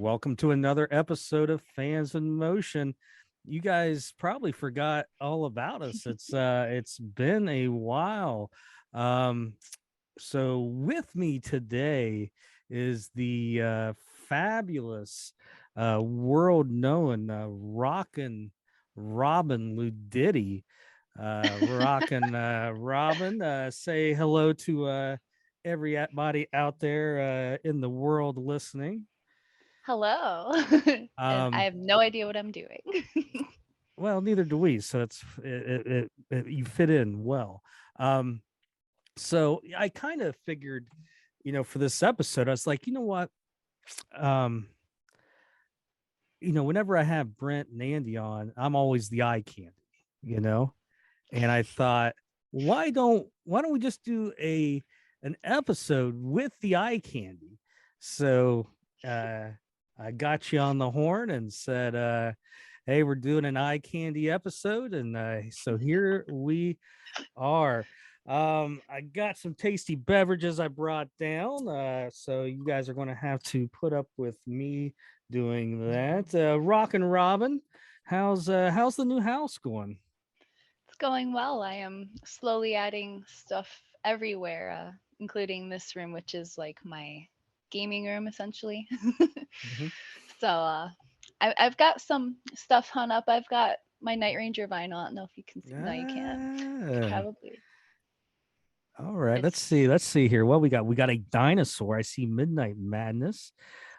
Welcome to another episode of Fans in Motion. You guys probably forgot all about us. It's been a while. Um so with me today is the fabulous world known Rockin Robyn Ludidi. Rockin Robyn, say hello to everybody out there in the world listening. Hello. And I Um, have no idea what I'm doing. well, neither do we. So you fit in well. Um, so I kind of figured, for this episode, I was like, you know what? Um, whenever I have Brent and Andy on, I'm always the eye candy, you know? And I thought, why don't we just do an episode with the eye candy? So uh I got you on the horn and said, hey, we're doing an eye candy episode, and so here we are. I got some tasty beverages I brought down, so you guys are going to have to put up with me doing that. Rockin' Robyn, how's the new house going? It's going well. I am slowly adding stuff everywhere, including this room, which is like my gaming room essentially. Mhm. So I've got some stuff hung up. I've got my Night Ranger vinyl. I don't know if you can see. No, you can't. Ah, Probably. all right. Let's It's see. Let's see here. What we got? We got a dinosaur. I see Midnight Madness.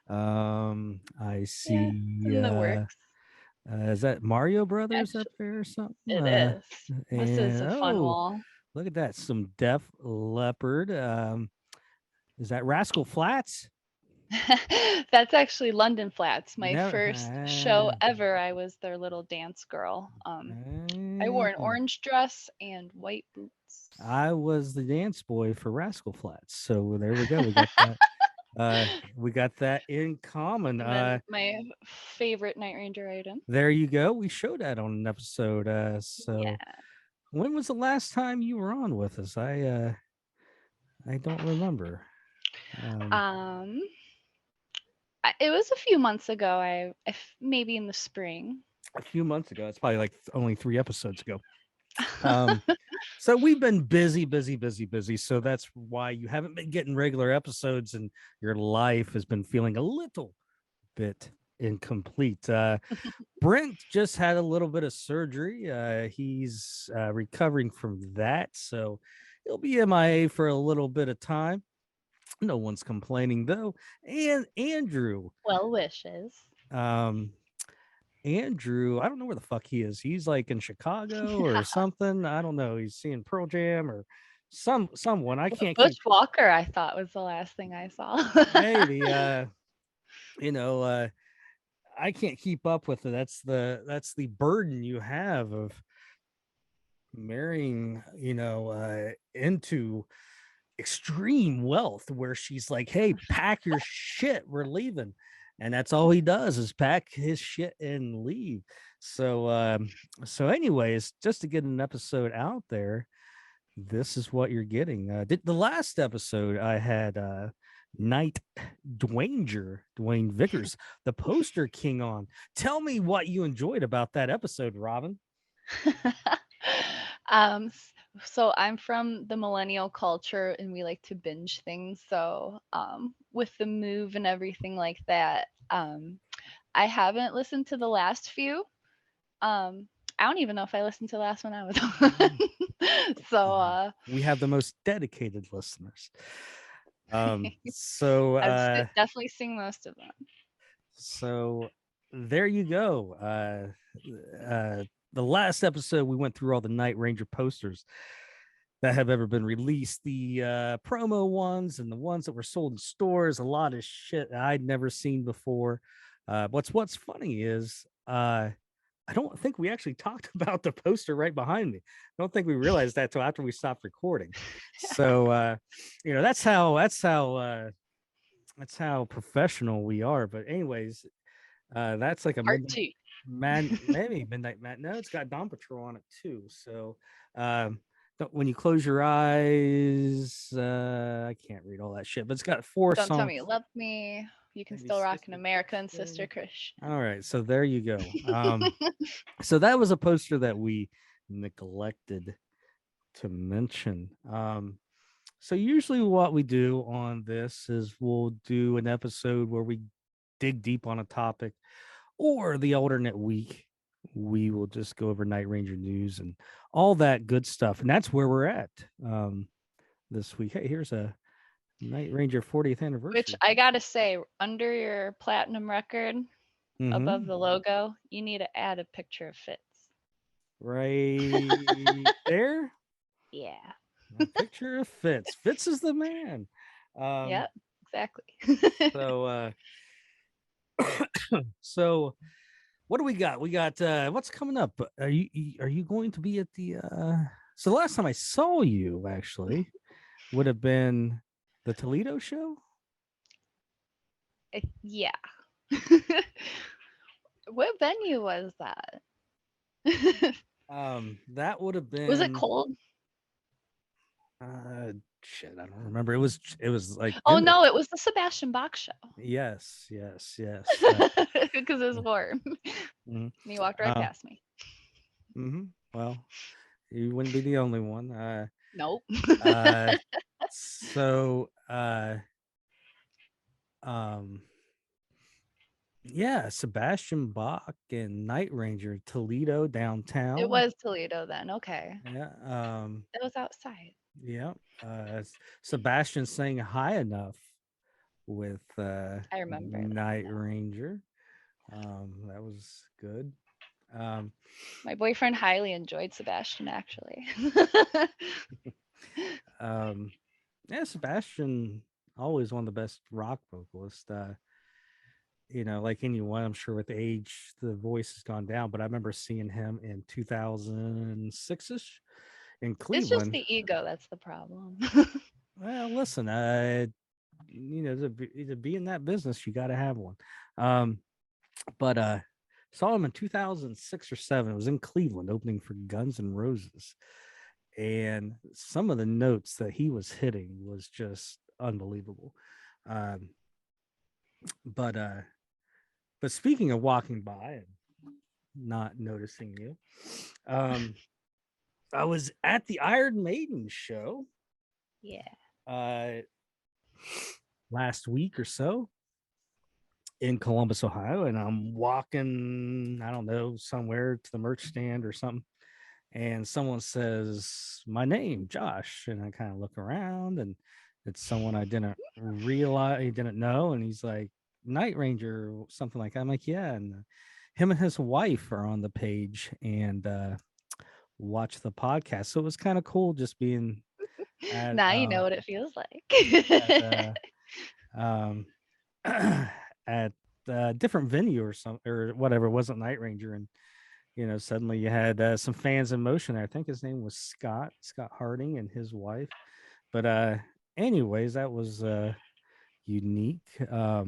I yeah, it's see. in the works. Is that Mario Brothers up Actually, there or something? it is. This is And a fun oh, wall. look at that! Some Def Leopard. Is that Rascal Flats? That's actually London Flats. My Never. first show ever, I was their little dance girl. I wore an orange dress and white boots. I was the dance boy for Rascal Flats. So there we go. We got that. We got that in common. And then my favorite Night Ranger item. There you go. We showed that on an episode. So Yeah. when was the last time you were on with us? I don't remember. Um, Um, it was a few months ago. Maybe in the spring. a few months ago. It's probably like only 3 episodes ago. Um, so we've been busy, busy, busy, busy. So that's why you haven't been getting regular episodes, and your life has been feeling a little bit incomplete. Brent just had a little bit of surgery. He's recovering from that, so he'll be MIA for a little bit of time. No one's complaining though. And Well wishes. um, Andrew, I don't know where the fuck he is. He's like in Chicago or something. I don't know. He's seeing Pearl Jam or someone. I can't keep. Bushwalker, I thought was the last thing I saw. Maybe you know, I can't keep up with it. That's the burden you have of marrying, into extreme wealth, where she's like, hey, pack your shit, we're leaving. And that's all he does is pack his shit and leave. So anyways, just to get an episode out there, this is what you're getting. The last episode I had Knight Dwayne Vickers, the poster king, on. Tell me what you enjoyed about that episode, Robyn. So I'm from the millennial culture and we like to binge things. So, with the move and everything like that, I haven't listened to the last few. I don't even know if I listened to the last one I was on. So, We have the most dedicated listeners. So definitely sing most of them. so there you go. The last episode we went through all the Night Ranger posters that have ever been released, the promo ones and the ones that were sold in stores. A lot of shit I'd never seen before. What's funny is I don't think we actually talked about the poster right behind me. I don't think we realized that till after we stopped recording. So that's how professional we are. But anyways, that's like a Part two. maybe midnight man. No, it's got Dawn Patrol on it too. So when you close your eyes, I can't read all that shit, but it's got four Don't tell songs. me you love me. You can Maybe still rock in Sister America and Sister Christian. Christian. All right, so there you go. So that was a poster that we neglected to mention. So usually what we do on this is we'll do an episode where we dig deep on a topic, or the alternate week we will just go over Night Ranger news and all that good stuff. And that's where we're at this week. Hey, here's a Night Ranger 40th Which anniversary. I gotta say, under your platinum record, above the logo, you need to add a picture of Fitz. Right there. Yeah. A picture of Fitz. Fitz is the man. Yep, exactly. So so what do we got? We got what's coming up? Are you going to be at the so the last time I saw you actually would have been the Toledo show? Yeah. What venue was that? That would have Was it been cold? shit, I don't remember. It was like Oh in the no, it was the Sebastian Bach show. yes. Because it was warm. Mhm. And he walked right past me. Well, you wouldn't be the only one. Nope. So um yeah, Sebastian Bach and Night Ranger, Toledo downtown. It was Toledo then. Okay. Yeah. It was outside. Yeah. Sebastian sang High Enough with I remember that. Night Ranger. That was good. My boyfriend highly enjoyed Sebastian, actually. Yeah, Sebastian, always one of the best rock vocalists. Like anyone, I'm sure with age, the voice has gone down, but I remember seeing him in 2006-ish in It's just Cleveland. the ego that's the problem. Well, listen, to be in that business, you got to have one. But saw him in 2006 or 7. It was in Cleveland, opening for Guns N' Roses, and some of the notes that he was hitting was just unbelievable. Um, but speaking of walking by and not noticing you, I was at the Iron Maiden show. Yeah. Last week or so in Columbus, Ohio, and I'm walking, I don't know, somewhere to the merch stand or something, and someone says my name, Josh, and I kind of look around, and it's someone I didn't know, and he's like, Night Ranger, or something like that. I'm like, yeah, and him and his wife are on the page and watch the podcast, so it was kind of cool just being at Now you know what it feels at, like. at a different venue or something or whatever. It wasn't Night Ranger, and suddenly you had some fans in motion there. I think his name was Scott Harding and his wife. But anyways, that was unique. But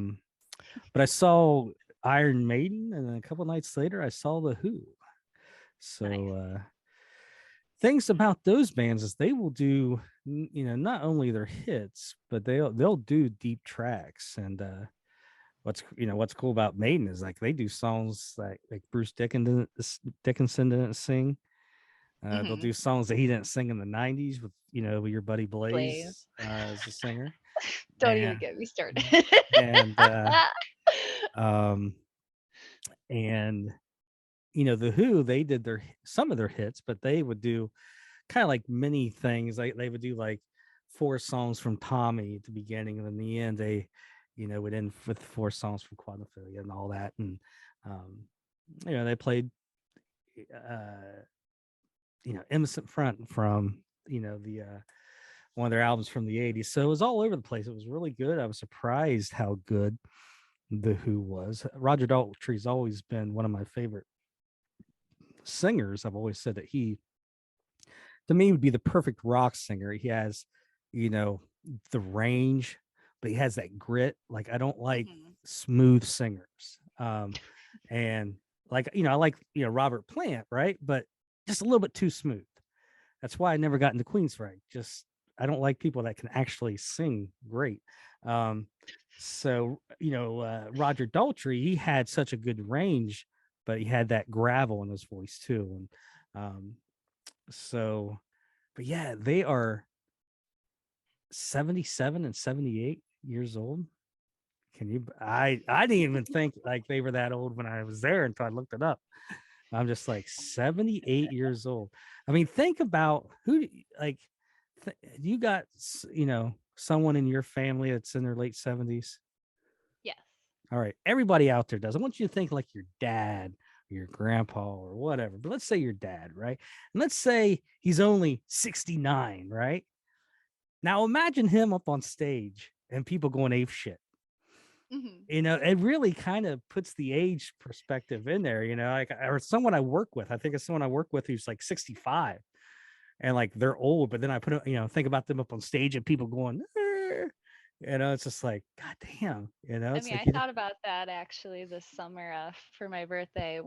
I saw Iron Maiden, and then a couple nights later I saw the Who. So Nice. Things about those bands is they will do not only their hits, but they'll do deep tracks. And what's cool about Maiden is like they do songs like Bruce Dickinson didn't sing. They'll do songs that he didn't sing in the 90s with with your buddy Blaze as a singer. Don't even get me started. and and the Who, they did some of their hits, but they would do kind of like many things. Like they would do like 4 songs from Tommy at the beginning, and in the end they would end with 4 songs from Quadrophilia and all that. And they played Innocent Front from the one of their albums from the 80s. So it was all over the place. It was really good. I was surprised how good the Who was. Roger Daltrey's always been one of my favorite singers. I've always said that he, to me, would be the perfect rock singer. He has, the range, but he has that grit. Like I don't like smooth singers. And like, I like, Robert Plant, right? But just a little bit too smooth. That's why I never got into Queensryche. Just I don't like people that can actually sing great. So, Roger Daltrey, he had such a good range, but he had that gravel in his voice too. And so, but yeah, they are 77 and 78 years old. Can you? I didn't even think like they were that old when I was there until I looked it up. I'm just like 78 years old. I mean, think about who like you got, someone in your family that's in their late 70s. Yes. All right, everybody out there does. I want you to think like your dad or your grandpa or whatever. But let's say your dad, right? And let's say he's only 69, right? Now imagine him up on stage and people going ape shit. Hmm. It really kind of puts the age perspective in there, like, or someone I work with. I think it's someone I work with who's like 65 and like they're old, but then I put it, think about them up on stage and people going, it's just like, God damn, I it's mean, like, I thought about that actually this summer. For my birthday,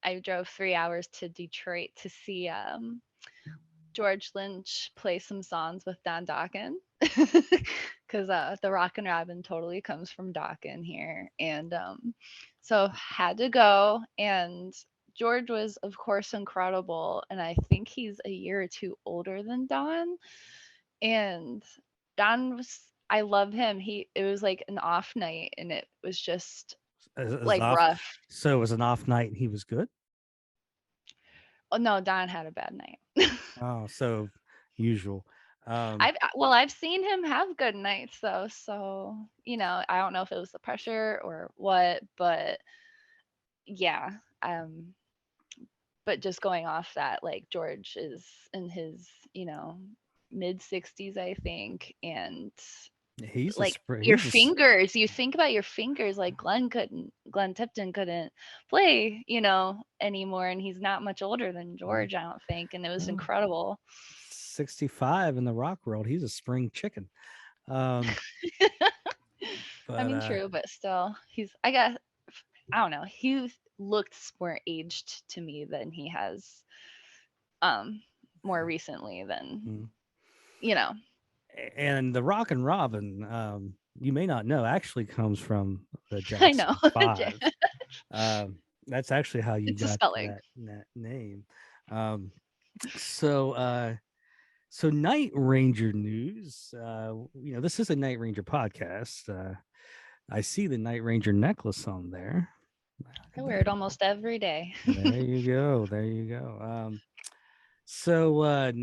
I drove 3 hours to Detroit to see George Lynch play some songs with Don Dokken. Because the Rockin Robyn totally comes from Dokken here. And so had to go. And George was, of course, incredible. And I think he's a year or two older than Don. And Don was, I love him. It was like an off night and it was just it was like off. rough. So it was an off night and he was good. Oh no, Don had a bad night. Oh, so usual. I've seen him have good nights though, so I don't know if it was the pressure or what, but yeah. Um, but just going off that, like George is in his, mid 60s, I think, and He's a like spring. your fingers, you think about your fingers, like Glenn Tipton couldn't play, anymore, and he's not much older than George, I don't think, and it was Oh, incredible. 65 in the rock world. He's a spring chicken. Um, I but mean, true, but still, I guess, I don't know. He looked more aged to me than he has more recently than, mm. you know. And the Rockin Robyn, you may not know, actually comes from the I know. Jackson Five. That's actually how you It's a got spelling. that name. Um, so Night Ranger news. This is a Night Ranger podcast. I see the Night Ranger necklace on there. I wear it almost every day. There you go. There you go. So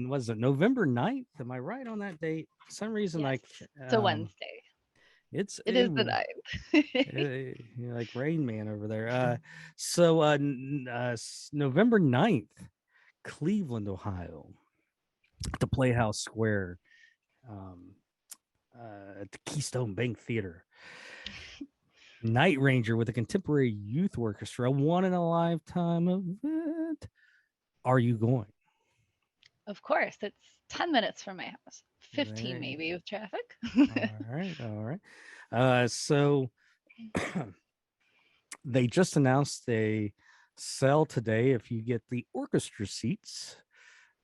was it November 9th? Am I right on that date? For some reason, Yes. like, It's a Wednesday. it's It is the night. you're like Rain Man over there. November 9th, Cleveland, Ohio, at the Playhouse Square, um, at the Keystone Bank Theater. Night Ranger with the Contemporary Youth Orchestra, one in a lifetime event. Are you going? Of course, it's 10 minutes from my house. 15 There. maybe with traffic. All right. All right. So they just announced a sale today. If you get the orchestra seats,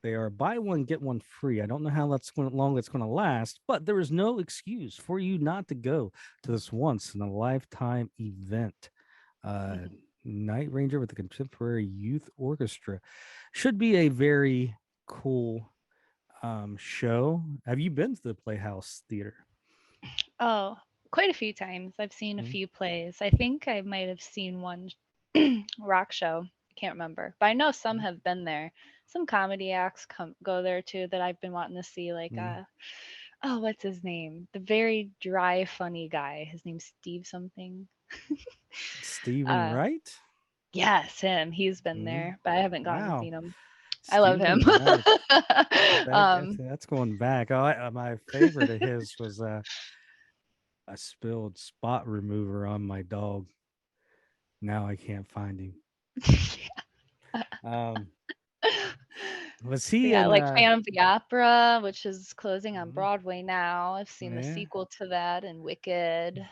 they are buy one, get one free. I don't know how long that's going to last, but there is no excuse for you not to go to this once in a lifetime event. Mhm. Night Ranger with the Contemporary Youth Orchestra should be a very cool show. Have you been to the Playhouse Theater? Oh, quite a few times. I've seen a Mhm. few plays. I think I might have seen one rock show. I can't remember, but I know some have been there. Some comedy acts go there too that I've been wanting to see. Like, Mhm. oh, what's his name? The very dry, funny guy. His name's Steve something. Stephen Uh, Wright? yes, him. He's been Mhm. there, but I haven't gone and Wow. seen him. I love him. Stephen Wright. um, That's going back. My favorite of his was I spilled spot remover on my dog. Now I can't find him. Um, was But he yeah, in like Phantom of the Opera, which is closing on mhm, Broadway now. I've seen the yeah. sequel to that and Wicked,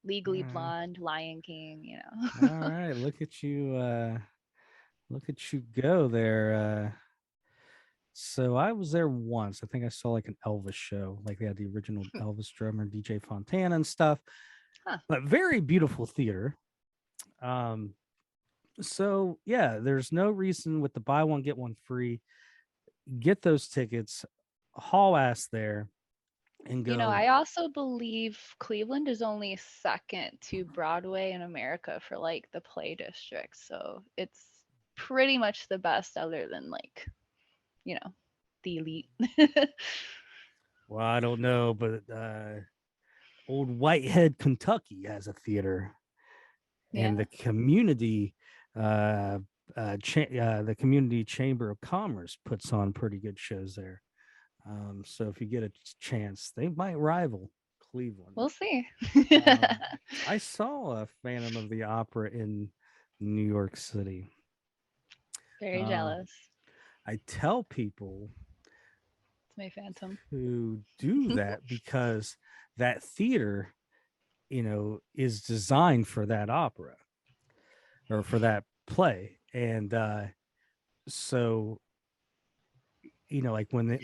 Legally Blonde, Lion King, All right. Look at you go there. So I was there once. I think I saw like an Elvis show, like they had the original Elvis drummer, DJ Fontana and stuff. Huh. But very beautiful theater. Um, so yeah, there's no reason with the buy one get one free. Get those tickets, haul ass there, and You know, go. I also believe Cleveland is only second to Broadway in America for like the play district. So it's pretty much the best other than like, you know, the elite. Well, I don't know, but old Whitehead, Kentucky has a theater, and Yeah. uh, the community chamber of commerce puts on pretty good shows there. So if you get a chance, they might rival Cleveland. We'll see. Um, I saw a Phantom of the Opera in New York City. Very Uh, jealous. I tell people It's my phantom. to do that because that theater, is designed for that opera or for that play. And so, like when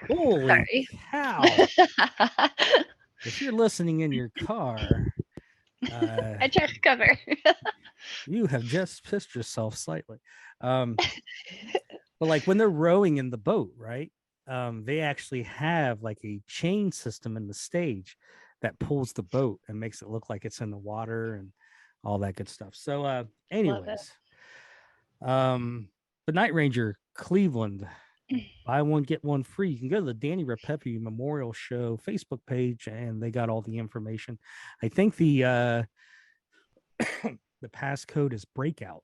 holy Sorry. cow, if you're listening in your car, uh, I tried to cover. you have just pissed yourself slightly. Um, but like when they're rowing in the boat, right? They actually have like a chain system in the stage that pulls the boat and makes it look like it's in the water and all that good stuff. So, Love it. anyways, the Night Ranger Cleveland, buy one get one free. You can go to the Danny Repepe Memorial Show Facebook page, and they got all the information. I think the passcode is breakout.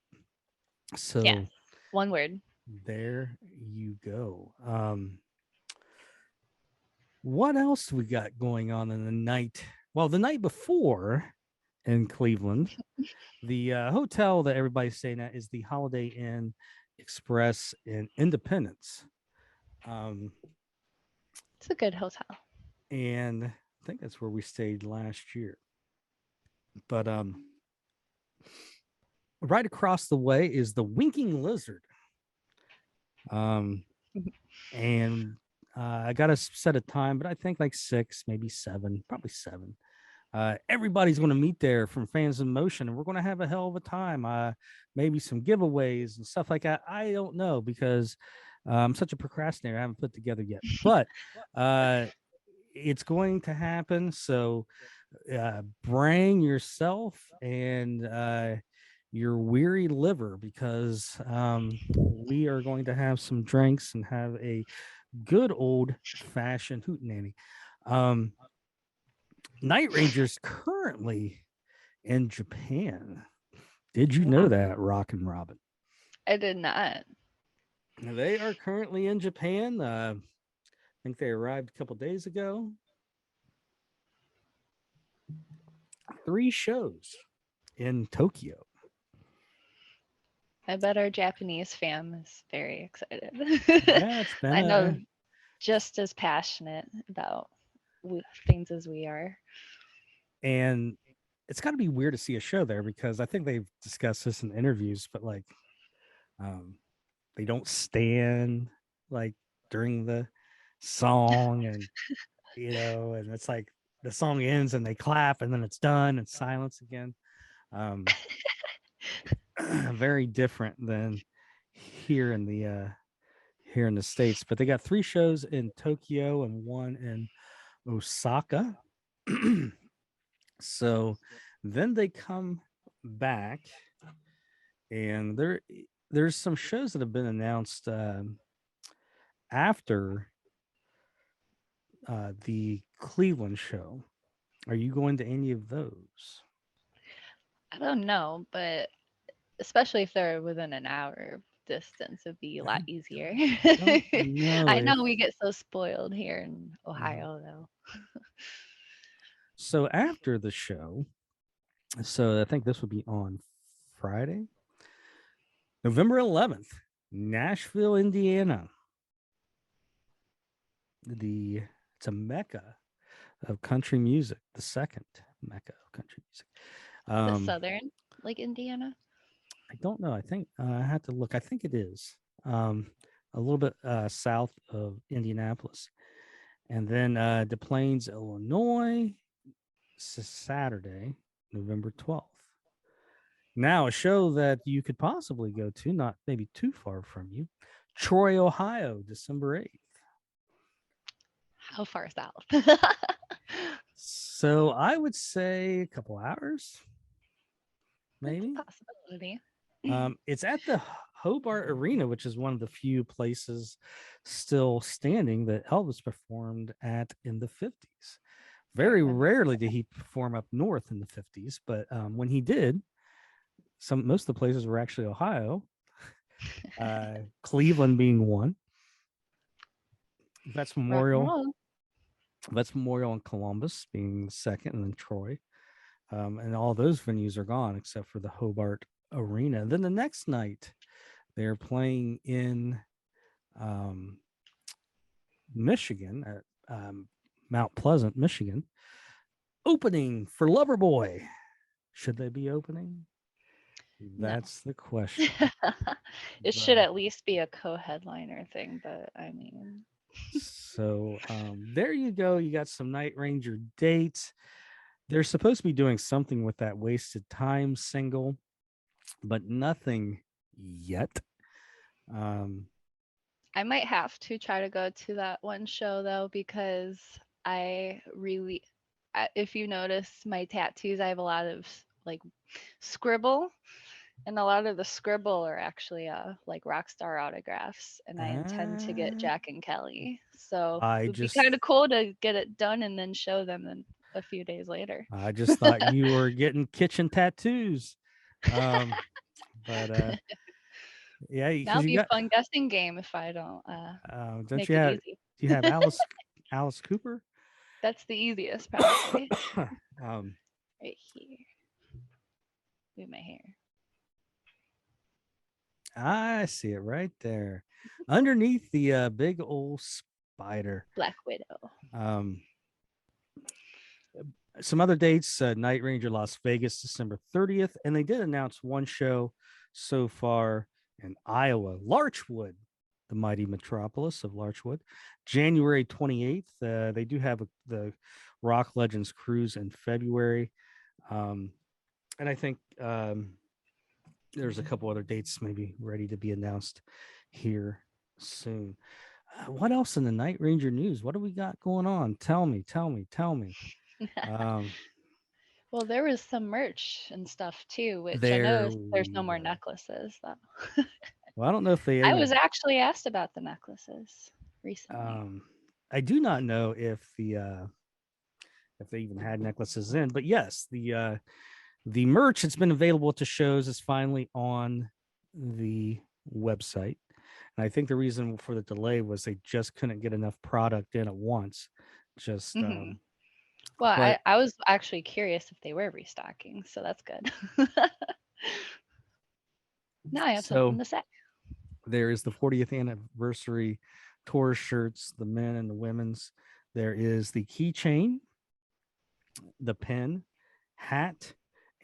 Yes. So One word. there you go. What else we got going on in the night? Well, the night before in Cleveland, the hotel that everybody's staying at is the Holiday Inn Express in Independence. It's a good hotel. And I think that's where we stayed last year. But right across the way is the Winking Lizard. And I got to set a time, but I think like 6, maybe 7, probably 7. Everybody's going to meet there from Fans in Motion, and we're going to have a hell of a time. Maybe some giveaways and stuff like that. I don't know because I'm such a procrastinator. I haven't put together yet, but it's going to happen. So bring yourself and your weary liver because we are going to have some drinks and have a good old fashioned hootenanny. Night Ranger's currently in Japan. Did you know that, Rockin Robyn? I did not. They are currently in Japan. I think they arrived a couple days ago. 3 shows in Tokyo. I bet our Japanese fam is very excited. Yeah, it's been I know just as passionate about things as we are. and it's got to be weird to see a show there because I think they've discussed this in interviews, but like, they don't stand like during the song, and and it's like the song ends and they clap and then it's done and silence again. Very different than here in the States, but they got 3 shows in Tokyo and 1 in Osaka. So then they come back, and there's some shows that have been announced after the Cleveland show. Are you going to any of those? I don't know, but especially if they're within an hour distance, it'd be a lot easier. I don't know I if know we get so spoiled here in Ohio, though. so. After the show, so I think this would be on Friday, November 11th, Nashville, Indiana. It's a mecca of country music, the second mecca of country music. The southern, like Indiana. I don't know. I think I had to look. I think it is. a little bit south of Indianapolis. And then Des Plaines, Illinois, Saturday, November 12th. Now, a show that you could possibly go to, not maybe too far from you, Troy, Ohio, December 8th. How far south? So I would say a couple hours, maybe. Possibility. It's at the Hobart Arena, which is one of the few places still standing that Elvis performed at in the 50s. Very rarely did he perform up north in the 50s, but when he did, most of the places were actually Ohio, Cleveland being one. Vets Memorial and Columbus being second, and then Troy. And all those venues are gone except for the Hobart Arena. Then the next night, they're playing in Michigan at Mount Pleasant, Michigan. Opening for Loverboy. Should they be opening? That's the question. It should at least be a co-headliner thing, but I mean. So there you go. You got some Night Ranger dates. They're supposed to be doing something with that Wasted Time single, but nothing yet. I might have to try to go to that one show though, because if you notice my tattoos, I have a lot of like scribble, and a lot of the scribble are actually like rock star autographs, and I intend to get Jack and Kelly. So it would be kind of cool to get it done and then show them in a few days later. I just thought you were getting kitchen tattoos. But yeah, that'll be a fun guessing game if I don't make it easy. Do you have Alice Cooper? That's the easiest, probably. Right here. Move my hair. I see it right there, underneath the big old spider. Black Widow. Some other dates: Night Ranger Las Vegas, December 30th, and they did announce one show so far in Iowa, Larchwood, the mighty metropolis of Larchwood, January 28th. They do have the Rock Legends cruise in February, and I think there's a couple other dates maybe ready to be announced here soon. What else in the Night Ranger news? What do we got going on? Tell me. Well, there was some merch and stuff too, which I know there's no more necklaces though. Well, I don't know if they. I was actually asked about the necklaces recently. I do not know if they even had necklaces in, but yes, the merch that's been available to shows is finally on the website. And I think the reason for the delay was they just couldn't get enough product in at once. Just well, I was actually curious if they were restocking, so that's good. Now I have something to say. There is the 40th anniversary tour shirts, the men and the women's. There is the keychain, the pen, hat,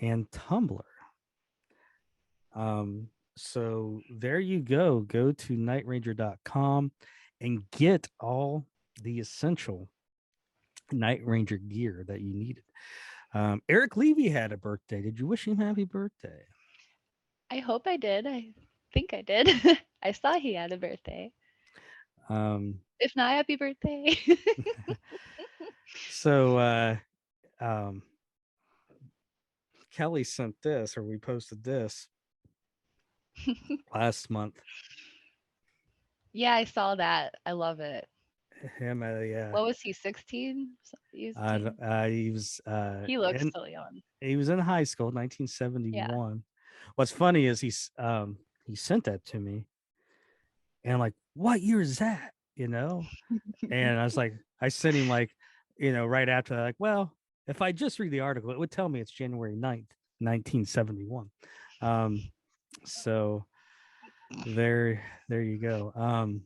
and tumbler. So there you go. Go to nightranger.com and get all the essential Night Ranger gear that you needed. Eric Levy had a birthday. Did you wish him happy birthday? I hope I did. I think I did. I saw he had a birthday. If not, happy birthday. So Kelly sent this, or we posted this last month. Yeah, I saw that. I love it. Him, what was he, 16? He was. He looks so young. He was in high school, 1971. Yeah. What's funny is he sent that to me, and I'm like, "What year is that?" And I was like, I sent him like, right after that, like, well, if I just read the article, it would tell me it's January 9th, 1971. So there you go.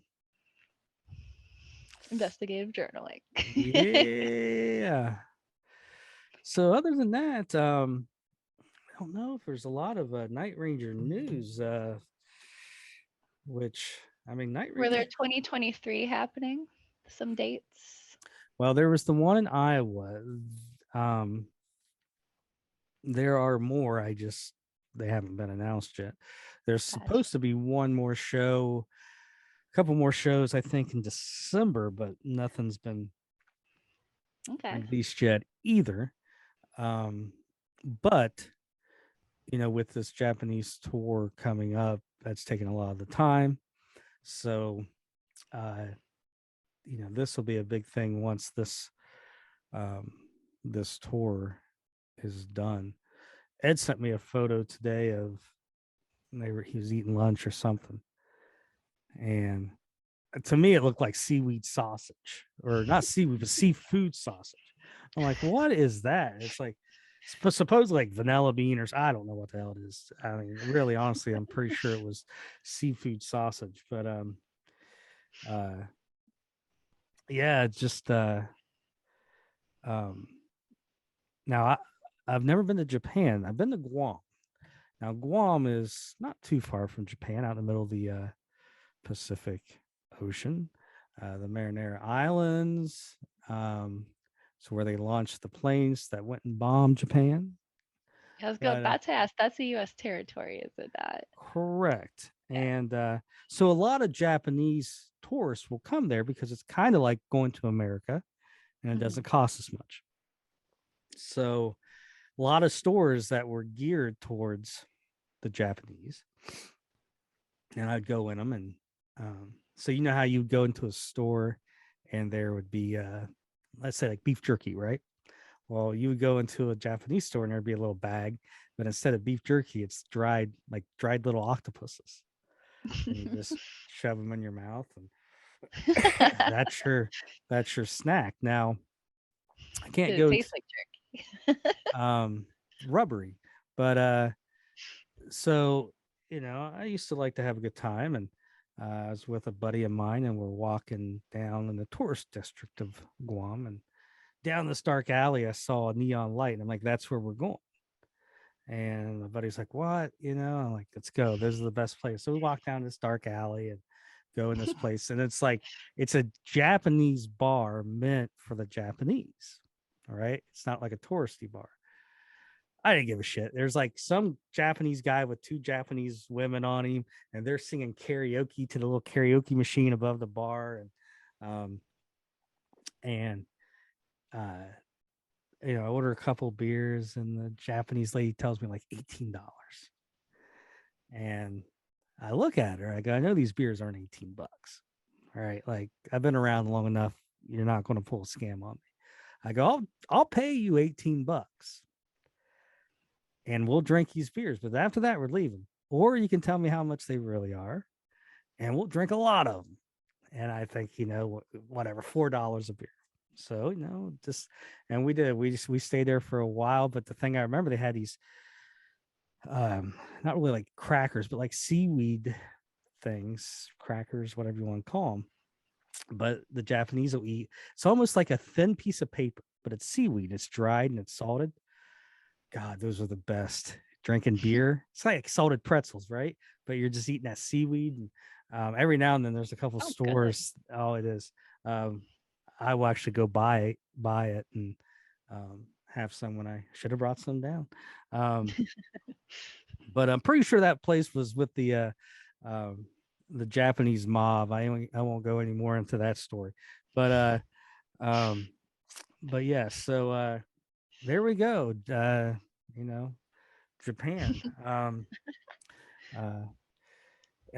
Investigative journaling. Yeah. So other than that, I don't know if there's a lot of Night Ranger news, which I mean, Night Were there Ranger. 2023 happening? Some dates? Well, there was the one in Iowa. Um, there are more. They haven't been announced yet. There's Gotcha. supposed to be one more show, a couple more shows, I think, in December, but nothing's been Okay. released yet either. But with this Japanese tour coming up, that's taking a lot of the time. So, uh, this will be a big thing once um, this tour is done. Ed sent me a photo today of he was eating lunch or something, and to me it looked like seaweed sausage, or not seaweed, but seafood sausage. I'm like, what is that? It's like supposedly like vanilla bean, or I don't know what the hell it is. I mean, really, honestly, I'm pretty sure it was seafood sausage. But uh, yeah, just um, now I've never been to Japan. I've been to Guam. Now Guam is not too far from Japan, out in the middle of the Pacific Ocean. The Marinara Islands. It's where they launched the planes that went and bombed Japan. I was But about to ask, that's a U.S. territory, is it not? correct. Yeah. And so a lot of Japanese tourists will come there because it's kind of like going to America, and it Mhm. doesn't cost as much. So a lot of stores that were geared towards the Japanese, and I'd go in them. And so how you go into a store and there would be let's say like beef jerky, right? Well, you would go into a Japanese store and there'd be a little bag, but instead of beef jerky, it's dried little octopuses, and you just shove them in your mouth, and that's your snack. Now I can't Did it go taste like jerky? rubbery, but so I used to like to have a good time, and I was with a buddy of mine, and we're walking down in the tourist district of Guam, and down this dark alley I saw a neon light, and I'm like, that's where we're going. And my buddy's like, what? I'm like, let's go, this is the best place. So we walk down this dark alley and go in this place, and it's a Japanese bar meant for the Japanese. All right, it's not like a touristy bar. I didn't give a shit. There's like some Japanese guy with two Japanese women on him, and they're singing karaoke to the little karaoke machine above the bar, and uh, I order a couple beers, and the Japanese lady tells me like $18, and I look at her. I go, I know these beers aren't $18. All right, like I've been around long enough. You're not going to pull a scam on me. I go, I'll pay you $18, and we'll drink these beers. But after that, we're leaving. Or you can tell me how much they really are, and we'll drink a lot of them. And I think, whatever, $4 a beer. So, just, and we did, we stayed there for a while. But the thing I remember, they had these, not really like crackers, but like seaweed things, crackers, whatever you want to call them. But the Japanese will eat, it's almost like a thin piece of paper, but it's seaweed. It's dried and it's salted. God, those are the best. Drinking beer, it's like salted pretzels, right? But you're just eating that seaweed. And every now and then, there's a couple Sounds good. stores. Oh, it is. Um, I will actually go buy it, and have some when I should have brought some down. Um, but I'm pretty sure that place was with um, the Japanese mob. I won't go any more into that story, but um, but yeah. So there we go. You know, Japan. Uh,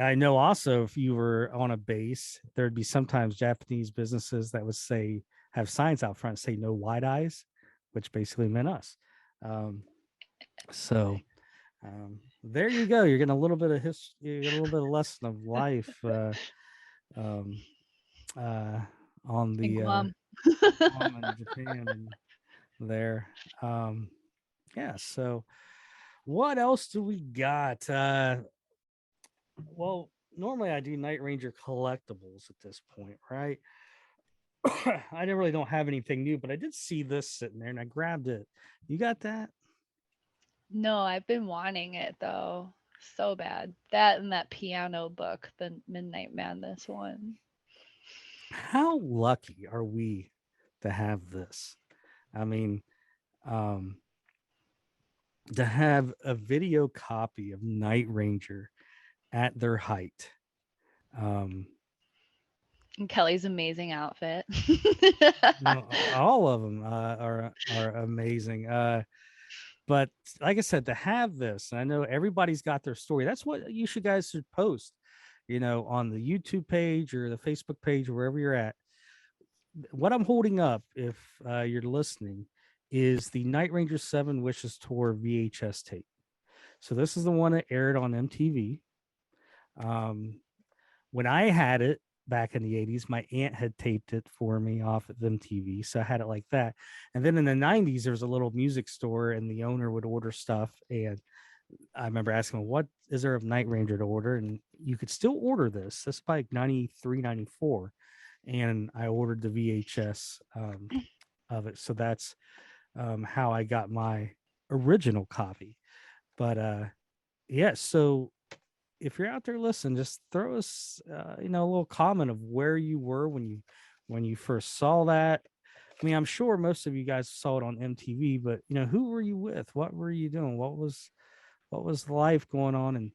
I know also, if you were on a base, there'd be sometimes Japanese businesses that would have signs out front say no wide eyes, which basically meant us. Um, so there you go. You're getting a little bit of history, you get a little bit of lesson of life um, uh, on In the Guam. Guam and Japan and there. Um, yeah. So what else do we got? Well, normally I do Night Ranger collectibles at this point, right? I really don't have anything new, but I did see this sitting there and I grabbed it. You got that? No, I've been wanting it though. so bad. That and that piano book, the Midnight Madness one. How lucky are we to have this? I mean, um, to have a video copy of Night Ranger at their height. Um, And Kelly's amazing outfit. all of them are amazing. But like I said, to have this, I know everybody's got their story. That's what you should guys should post, on the YouTube page or the Facebook page, or wherever you're at. What I'm holding up, if you're listening, is the Night Ranger 7 Wishes Tour VHS tape. So this is the one that aired on MTV. When I had it back in the 80s, my aunt had taped it for me off of MTV. So I had it like that. And then in the 90s, there was a little music store and the owner would order stuff. And I remember asking him, what is there of Night Ranger to order? And you could still order this. This is by 93, 94. And I ordered the VHS of it. So that's how I got my original copy. But yeah, so if you're out there listening, just throw us a little comment of where you were when you first saw that. I mean, I'm sure most of you guys saw it on MTV, but who were you with? What were you doing? What was life going on in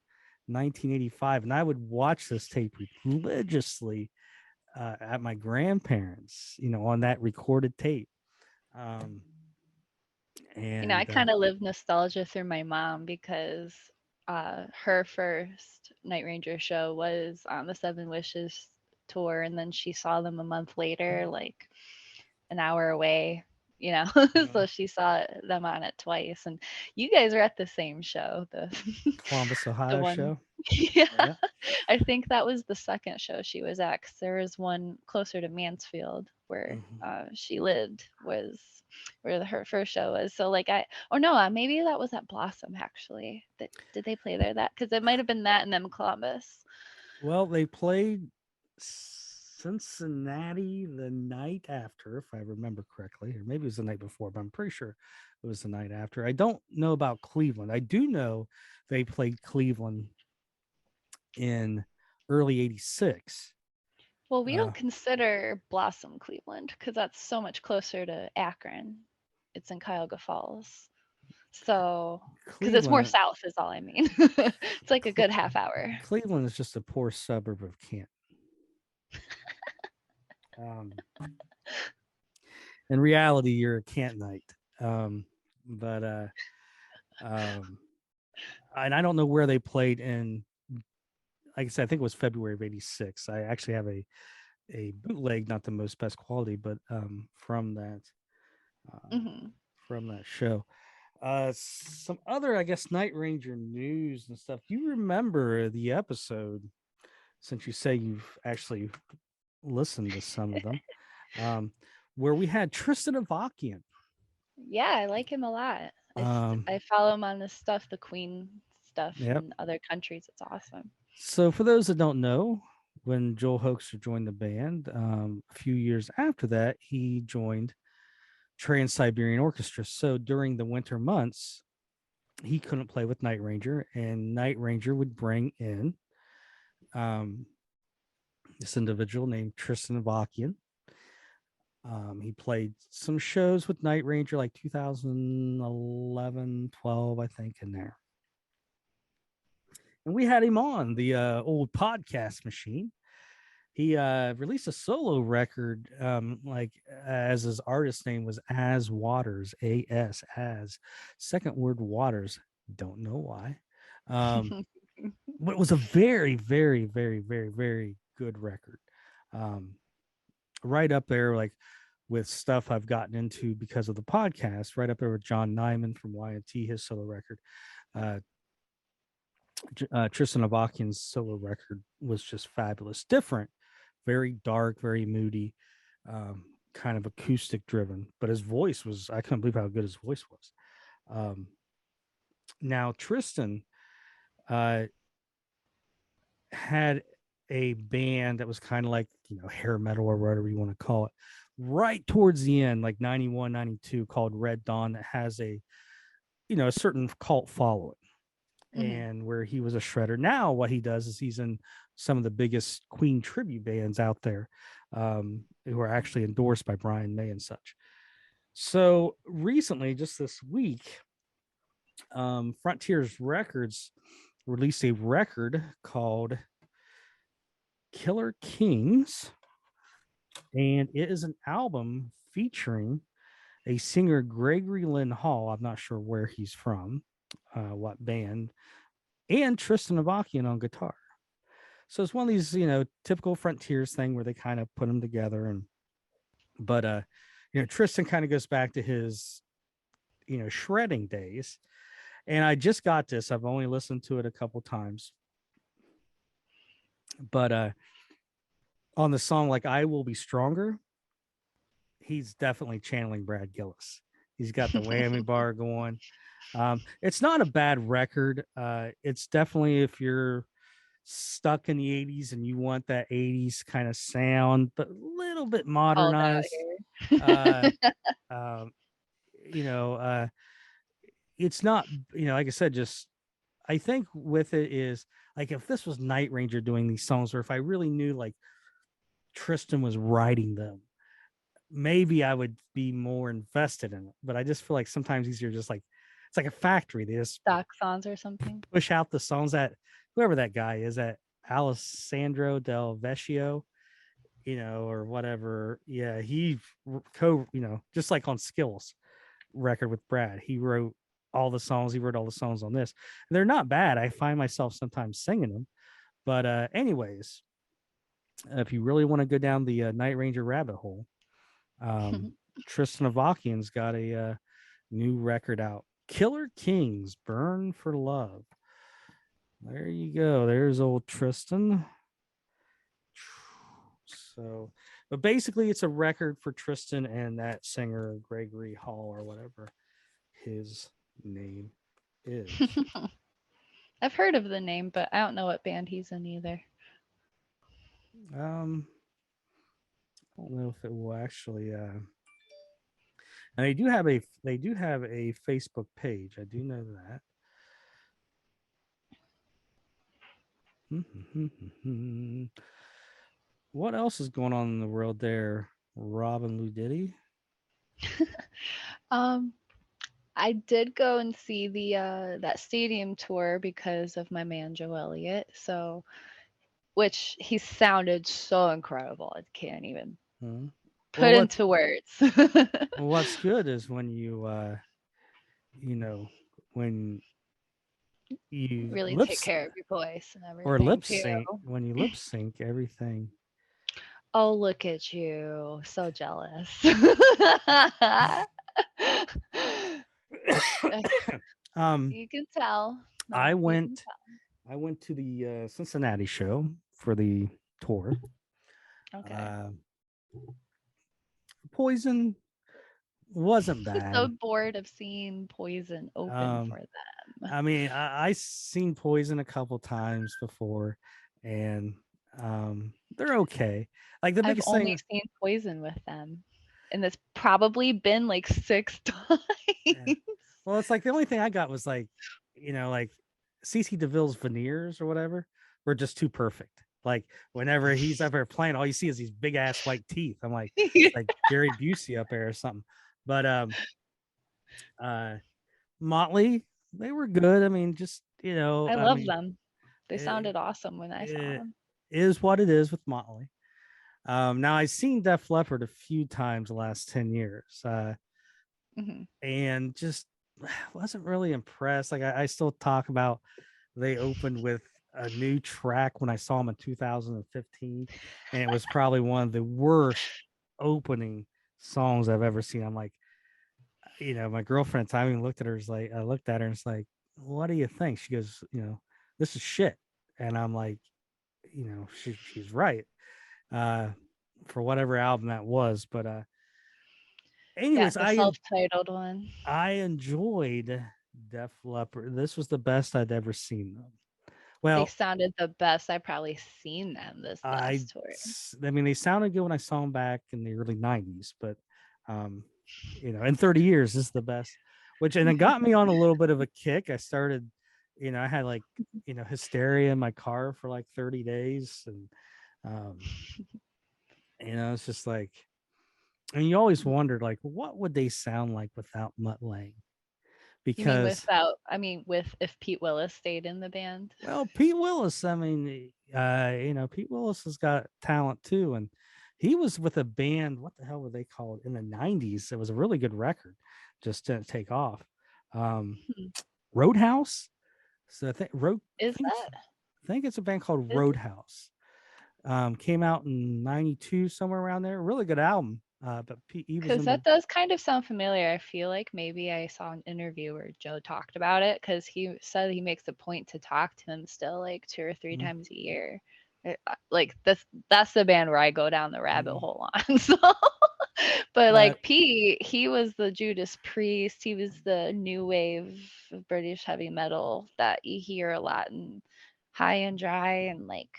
1985? And I would watch this tape religiously at my grandparents, on that recorded tape. And I kind of live nostalgia through my mom because her first Night Ranger show was on the Seven Wishes tour, and then she saw them a month later, like an hour away. So she saw them on it twice, and you guys are at the same show, the Columbus, the Ohio one. show. Yeah, I think that was the second show she was at, 'cause there was one closer to Mansfield where she lived, was where her first show was. So like maybe that was at Blossom actually. Did they play there? That because it might have been that and then Columbus. Well, they played Cincinnati the night after, if I remember correctly, or maybe it was the night before, but I'm pretty sure it was the night after. I don't know about Cleveland. I do know they played Cleveland in early 86. Well, we don't consider Blossom Cleveland because that's so much closer to Akron. It's in Cuyahoga Falls. So, because it's more south, is all I mean. It's like a good half hour. Cleveland is just a poor suburb of Canton. In reality, you're a Cantonite. And I don't know where they played in. Like I said, I think it was February of '86. I actually have a bootleg, not the most best quality, but from that show. Some other, I guess, Night Ranger news and stuff. Do you remember the episode? Since you say you've actually listened to some of them, where we had Tristan Avakian. Yeah, I like him a lot. I follow him on this stuff, the Queen stuff in other countries. It's awesome. So for those that don't know, when Joel Hoekstra joined the band, a few years after that, he joined Trans-Siberian Orchestra. So during the winter months, he couldn't play with Night Ranger, and Night Ranger would bring in this individual named Tristan Avakian. He played some shows with Night Ranger like 2011, 12, I think, in there. And we had him on the old podcast machine. He released a solo record, as his artist name was As Waters, A-S, as second word Waters. Don't know why. But it was a very, very, very, very, very good record. Right up there, like with stuff I've gotten into because of the podcast, right up there with John Nyman from Y&T, his solo record. Tristan Avakian's solo record was just fabulous. Different, very dark, very moody, kind of acoustic driven. But his voice was, I couldn't believe how good his voice was. Now, Tristan had a band that was kind of like, hair metal or whatever you want to call it, right towards the end, like 91, 92, called Red Dawn, that has a certain cult following. and where he was a shredder. Now what he does is he's in some of the biggest Queen tribute bands out there, who are actually endorsed by Brian May and such. So recently, just this week, Frontiers Records released a record called Killer Kings, and it is an album featuring a singer, Gregory Lynn Hall. I'm not sure where he's from, what band, and Tristan Avakian on guitar. So it's one of these, typical Frontiers thing where they kind of put them together. But Tristan kind of goes back to his, shredding days. And I just got this. I've only listened to it a couple times. But on the song, like I Will Be Stronger, he's definitely channeling Brad Gillis. He's got the whammy bar going. It's not a bad record. It's definitely, if you're stuck in the 80s and you want that 80s kind of sound, but a little bit modernized. It's not, like I said, just I think with it is like if this was Night Ranger doing these songs, or if I really knew like Tristan was writing them, maybe I would be more invested in it. But I just feel like sometimes these are just like, it's like a factory. They just stock songs or something. Push out the songs that whoever that guy is, that Alessandro Del Vecchio, or whatever. Yeah, he just like on Skills record with Brad, he wrote all the songs. He wrote all the songs on this. They're not bad. I find myself sometimes singing them. But anyways, if you really want to go down the Night Ranger rabbit hole, Tristan Avakian's got a new record out. Killer Kings, Burn for Love. There you go. There's old Tristan. So, but basically it's a record for Tristan and that singer, Gregory Hall, or whatever his name is. I've heard of the name, but I don't know what band he's in either. I don't know if it will actually and they do have a Facebook page. I do know that. What else is going on in the world there, Robyn Ludidi? I did go and see the that stadium tour because of my man Joe Elliott. So, which he sounded so incredible. I can't even put into words. Well, what's good is when you when you really take care of your voice and everything, or lip sync. When you lip sync everything. Oh, look at you. So jealous. You can tell. No, I went to the Cincinnati show for the tour. Okay. Poison wasn't bad. So bored of seeing Poison open for them. I mean, I seen Poison a couple times before, and they're okay. Like the biggest I've only thing, seen Poison with them, and it's probably been like 6 times. Yeah. Well, it's like the only thing I got was like, like CC DeVille's veneers or whatever were just too perfect. Like whenever he's up there playing, all you see is these big ass white teeth. I'm like, it's like Gary Busey up there or something. But Motley, they were good. I mean, just I love them. They sounded awesome when I saw them. Is what it is with Motley. Now I've seen Def Leppard a few times the last 10 years. And just wasn't really impressed. Like I still talk about they opened with a new track when I saw them in 2015, and it was probably one of the worst opening songs I've ever seen. I'm like, my girlfriend at the time looked at her, I looked at her and it's like, what do you think? She goes, this is shit. And I'm like, she's right. For whatever album that was. But anyways, the self-titled one. I enjoyed Def Leppard. This was the best I'd ever seen them. Well, they sounded the best I've probably seen them this last tour. I mean, they sounded good when I saw them back in the early 90s, but in 30 years, this is the best. And it got me on a little bit of a kick. I started, I had like, hysteria in my car for like 30 days. And, um, it's just like, and you always wondered, like, what would they sound like without Mutt Lang? You mean Because, with if Pete Willis stayed in the band? well, Pete Willis, I mean, Pete Willis has got talent too. And he was with a band, what the hell were they called in the 90s? It was a really good record, just didn't take off. Um, Hmm. Roadhouse. So Is that I think it's a band called is Roadhouse. Came out in '92, somewhere around there. Really good album. But he was because in the that does kind of sound familiar. I feel like maybe I saw an interview where Joe talked about it because he said he makes a point to talk to him still like 2 or 3 Mhm, times a year. Like that's the band where I go down the rabbit mhm. hole on. So, but Uh, like Pete, he was the Judas Priest. He was the new wave of British heavy metal that you hear a lot in High and Dry and like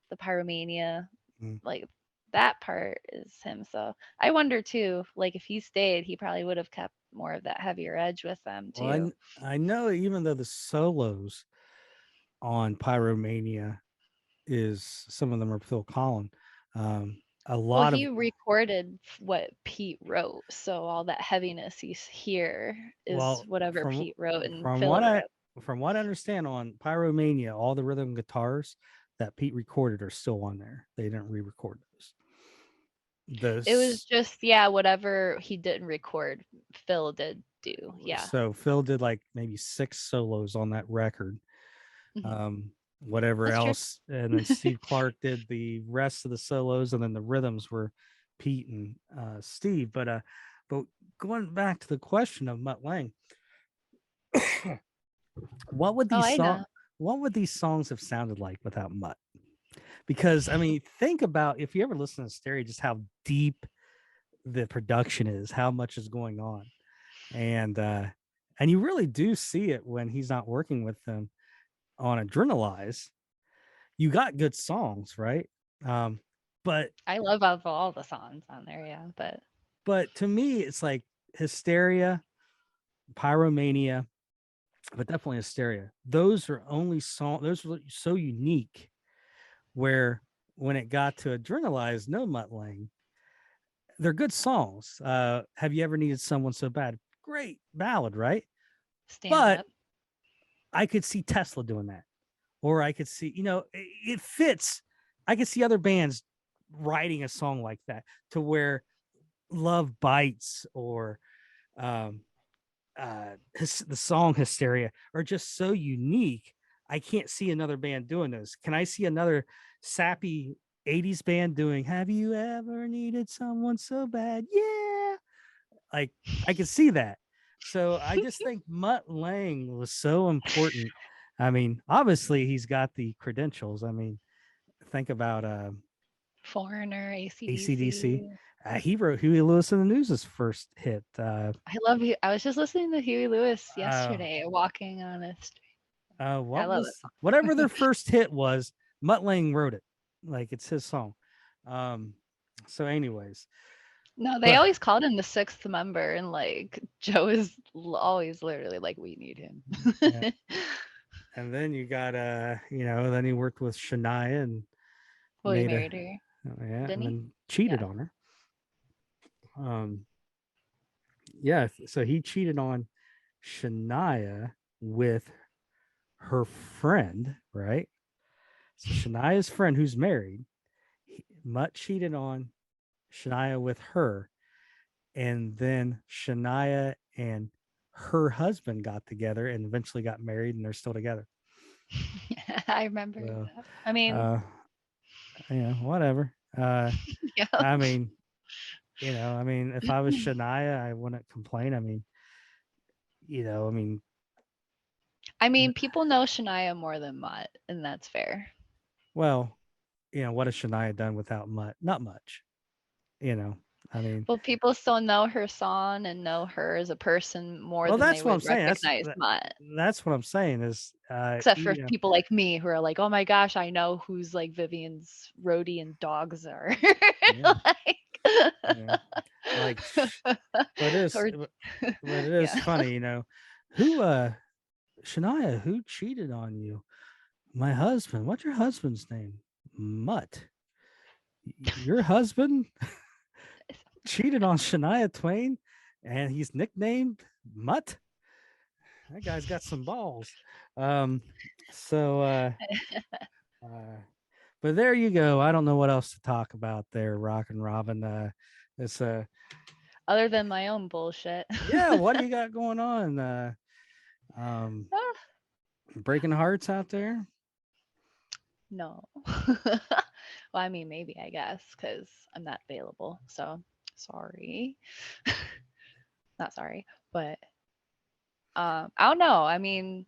the Pyromania, mm. like that part is him. So I wonder too, like if he stayed, he probably would have kept more of that heavier edge with them Well, too. I know even though the solos on Pyromania is some of them are Phil Collin. A Well, lot of he recorded what Pete wrote, so all that heaviness you hear is well whatever from Pete wrote and from Phil what I wrote. from what I understand on Pyromania, all the rhythm guitars that Pete recorded are still on there. They didn't re-record those. It was Those just whatever he didn't record, Phil did do. Yeah. So Phil did like maybe 6 solos on that record. Mhm. Whatever That's true. else, and then Steve Clark did the rest of the solos, and then the rhythms were Pete and Steve. But going back to the question of Mutt Lang, what would Oh, these I song know. what would these songs have sounded like without Mutt? Because I mean, think about if you ever listen to stereo, just how deep the production is, how much is going on, and uh, and you really do see it when he's not working with them on Adrenalize. You got good songs, right? Um, but I love all the songs on there, yeah. but to me, it's like Hysteria, Pyromania, but definitely Hysteria. Those are only song. Those were so unique. Where when it got to Adrenalize, no Mutt Lang, they're good songs. Have you ever needed someone so bad? Great ballad, right? Stand But Up. I could see Tesla doing that, or I could see, it fits. I could see other bands writing a song like that to where Love Bites or um, the song Hysteria are just so unique. I can't see another band doing those. Can I see another sappy 80s band doing Have You Ever Needed Someone So Bad? Yeah. Like I could see that. So I just think Mutt Lang was so important. I mean, obviously he's got the credentials. I mean, think about Foreigner, ACDC. AC/DC. He wrote Huey Lewis and the News' first hit. I love you. I was just listening to Huey Lewis Uh, yesterday, walking on a street. I what love it. was whatever their first hit was, Mutt Lang wrote it. Like it's his song. Um, so anyways, No, they but always called him the sixth member, and like Joe is always literally like, we need him. yeah, and then you got then he worked with Shania and Well, he made a married her, yeah, and didn't he? then cheated Yeah. on her. Um, yeah, so he cheated on Shania with her friend, right? So Shania's friend who's married, Mutt cheated on Shania with her, and then Shania and her husband got together and eventually got married, and they're still together. I remember So, that. I mean, uh, whatever. yeah. I mean, if I was Shania, I wouldn't complain. I mean, I mean, I mean, people know Shania more than Mutt, and that's fair. well, what has Shania done without Mutt? Not much. You know, I mean, Well, people still know her song and know her as a person more well, than they that's what I'm would saying. recognize Mutt. That's what I'm saying is, Except for people like me who are like, oh my gosh, I know who's like Vivian's roadie and dogs are. yeah, Like, yeah, like, but or it is yeah. funny, who Shania, who cheated on you? My husband. What's your husband's name? Mutt. Your husband cheated on Shania Twain, and he's nicknamed Mutt. That guy's got some balls. Um, so, uh, but there you go. I don't know what else to talk about there, Rockin Robyn. It's Other than my own bullshit. yeah. What do you got going on? Um, breaking hearts out there. No. Well, I mean, maybe, I guess, because I'm not available. So sorry. Not sorry, but I don't know. I mean,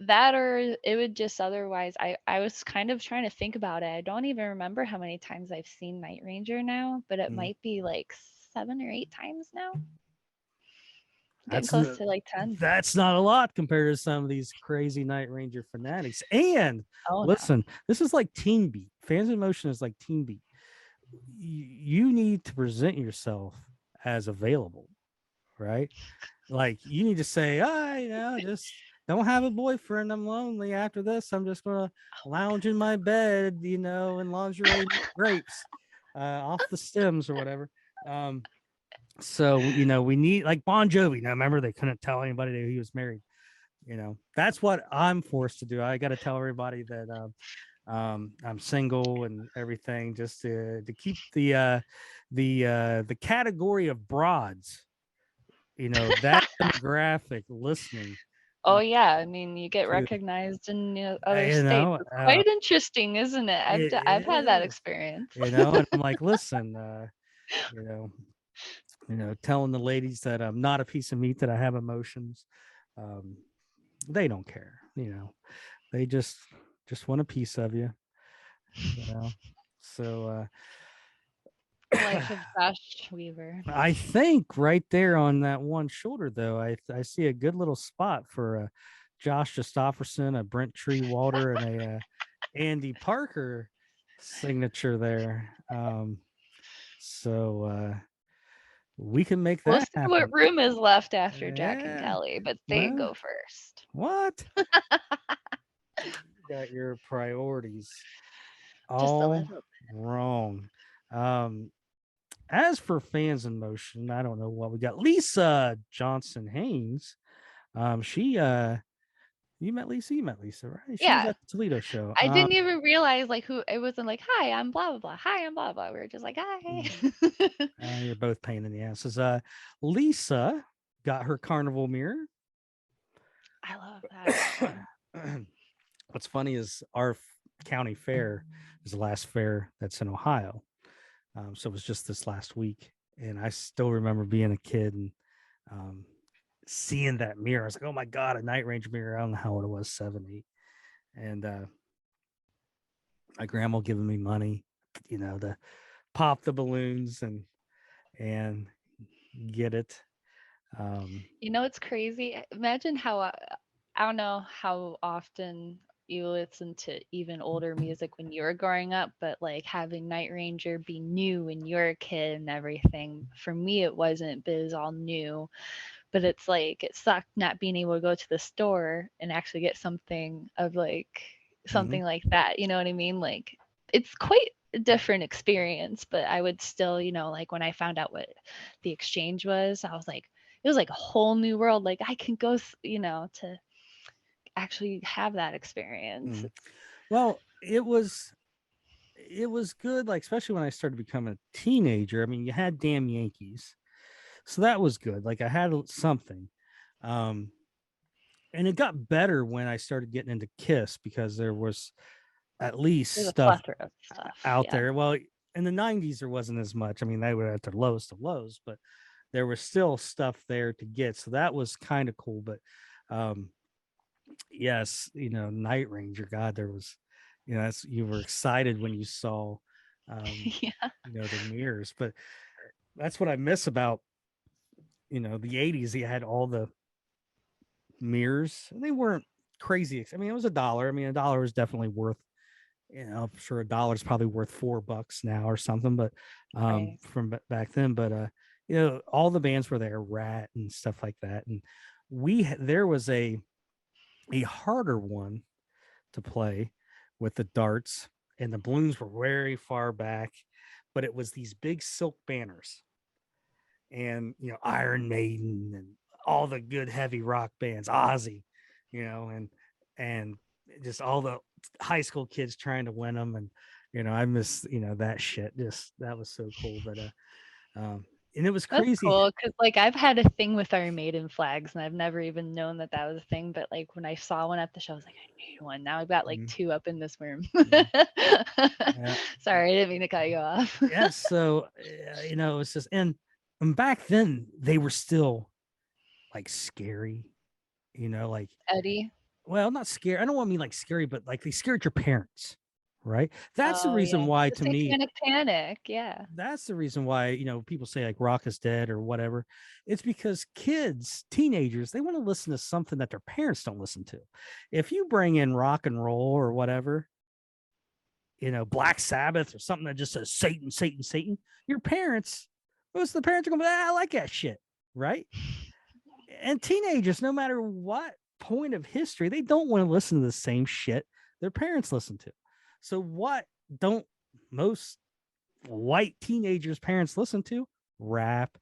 that or it would just otherwise. I was kind of trying to think about it. I don't even remember how many times I've seen Night Ranger now, but it might be like 7 or 8 times now. Getting close to like 10. That's not a lot compared to some of these crazy Night Ranger fanatics. And listen, this is like Teen Beat. Fans in Motion is like Teen Beat. You need to present yourself as available, right? Like you need to say, just don't have a boyfriend. I'm lonely after this. I'm just gonna lounge in my bed, and lingerie grapes off the stems or whatever. So we need like Bon Jovi. Now remember, they couldn't tell anybody that he was married. That's what I'm forced to do. I got to tell everybody that I'm single and everything, just to keep the category of broads, that demographic listening. Oh yeah, I mean, you get recognized in other states. It's quite interesting, isn't it? I've had that experience. And I'm like, listen, telling the ladies that I'm not a piece of meat, that I have emotions. They don't care, they just want a piece of you, so life of Josh Weaver. I think right there on that one shoulder, though, I see a good little spot for Josh Christopherson, a Brent Tree Walter, and a Andy Parker signature there. So we can make that. We'll see happen. what room is left after Jack and Kelly, but they go first. What? You got your priorities Just all a little wrong. As for Fans in Motion, I don't know what we got. Lisa Johnson Haynes. She you met Lisa, right? She was at the Toledo show. I didn't even realize like who it wasn't. Like, hi, I'm blah blah blah. Hi, I'm blah blah. We were just like, hi. You're both pain in the asses. Lisa got her carnival mirror. I love that. What's funny is our county fair is the last fair that's in Ohio. So it was just this last week, and I still remember being a kid and seeing that mirror. I was like, oh my God, a Night Ranger mirror. I don't know how old it was, 7, 8. And my grandma giving me money, to pop the balloons and get it. It's crazy. Imagine how I don't know how often you listen to even older music when you were growing up, but like having Night Ranger be new when you're a kid and everything. For me, it wasn't, but it was all new. But it's like it sucked not being able to go to the store and actually get something of like something like that. You know what I mean? Like it's quite a different experience, but I would still, like when I found out what the exchange was, I was like, it was like a whole new world. Like I can go, to actually have that experience. Well, it was good, like especially when I started becoming a teenager. I mean, you had Damn Yankees, so that was good. Like I had something, and it got better when I started getting into Kiss, because there was at least stuff out there. Well, in the 90s there wasn't as much. I mean, they were at their lowest of lows, but there was still stuff there to get, so that was kind of cool. But yes, Night Ranger, God, there was, you were excited when you saw the mirrors. But that's what I miss about the 80s. You had all the mirrors, and they weren't crazy. I mean, it was $1. I mean, $1 was definitely worth, I'm sure $1 is probably worth $4 now or something, but from back then. But all the bands were there, Rat and stuff like that. And there was a a harder one to play with the darts, and the balloons were very far back, but it was these big silk banners, and Iron Maiden and all the good heavy rock bands, Ozzy, and just all the high school kids trying to win them, and I miss that shit. Just that was so cool. But and it was That's crazy. cool because like I've had a thing with Iron Maiden flags, and I've never even known that that was a thing. But like when I saw one at the show, I was like, I need one. Now I've got like two up in this room. Yeah. Sorry, I didn't mean to cut you off. Yeah. So it's just and back then they were still like scary, like Eddie. well, not scary. I don't want to mean like scary, but like they scared your parents, right? That's the Oh reason yeah, why the to me Satanic Panic. Yeah. that's the reason why people say like rock is dead or whatever. It's because kids, teenagers, they want to listen to something that their parents don't listen to. If you bring in rock and roll or whatever, Black Sabbath or something that just says Satan, Satan, Satan, your parents, most of the parents are going to be, I like that shit, right? And teenagers, no matter what point of history, they don't want to listen to the same shit their parents listen to. So what don't most white teenagers' parents listen to? Rap,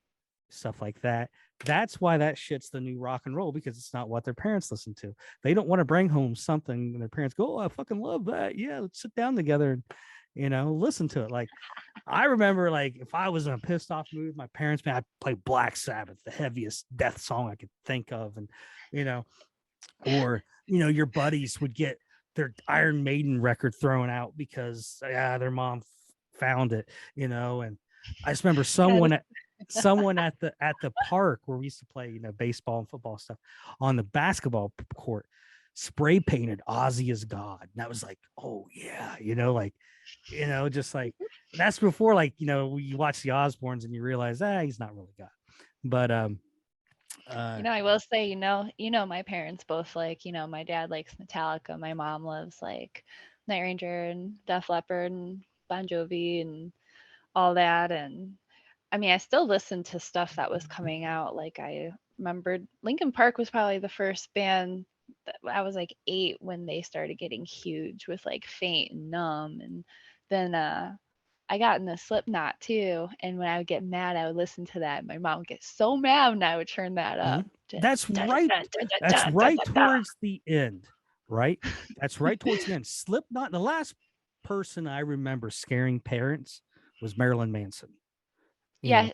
stuff like that. That's why that shit's the new rock and roll, because it's not what their parents listen to. They don't want to bring home something and their parents go, oh, I fucking love that. Yeah, let's sit down together and listen to it. Like I remember, like if I was in a pissed off mood, my parents, man, I'd play Black Sabbath, the heaviest death song I could think of, and or your buddies would get their Iron Maiden record thrown out because their mom found it, and I just remember someone at the park where we used to play, baseball and football stuff, on the basketball court, spray painted Ozzy as God. And that was like, oh yeah, like, just like that's before like, you watch the Osbournes and you realize, he's not really God. But I will say, my parents both like, my dad likes Metallica, my mom loves like Night Ranger and Def Leppard and Bon Jovi and all that. And I mean, I still listen to stuff that was coming out. Like I remembered Linkin Park was probably the first band that I was like 8 when they started getting huge with like Faint and Numb. And then I got into Slipknot too. And when I would get mad, I would listen to that. My mom would get so mad and I would turn that up. That's right. That's right towards the end, right? That's right towards the end. Slipknot, the last person I remember scaring parents was Marilyn Manson. Yeah,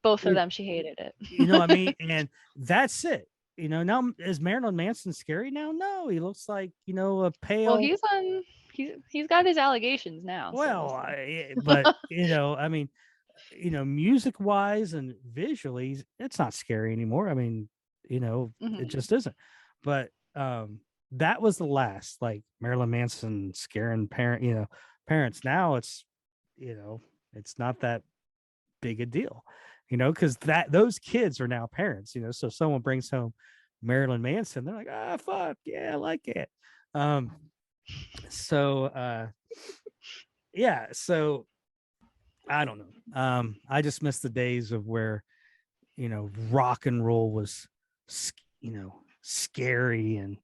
both of them, she hated it. What I mean? And that's it. Now is Marilyn Manson scary now? No, he looks like, a pale. Well, he's got his allegations now. Well, so but I mean, music wise and visually, it's not scary anymore. I mean, it just isn't. But that was the last like Marilyn Manson scaring parents. Now it's it's not that big a deal, because those kids are now parents, so if someone brings home Marilyn Manson, they're like, fuck yeah, I like it. So yeah, so I don't know. I just miss the days of where rock and roll was scary, and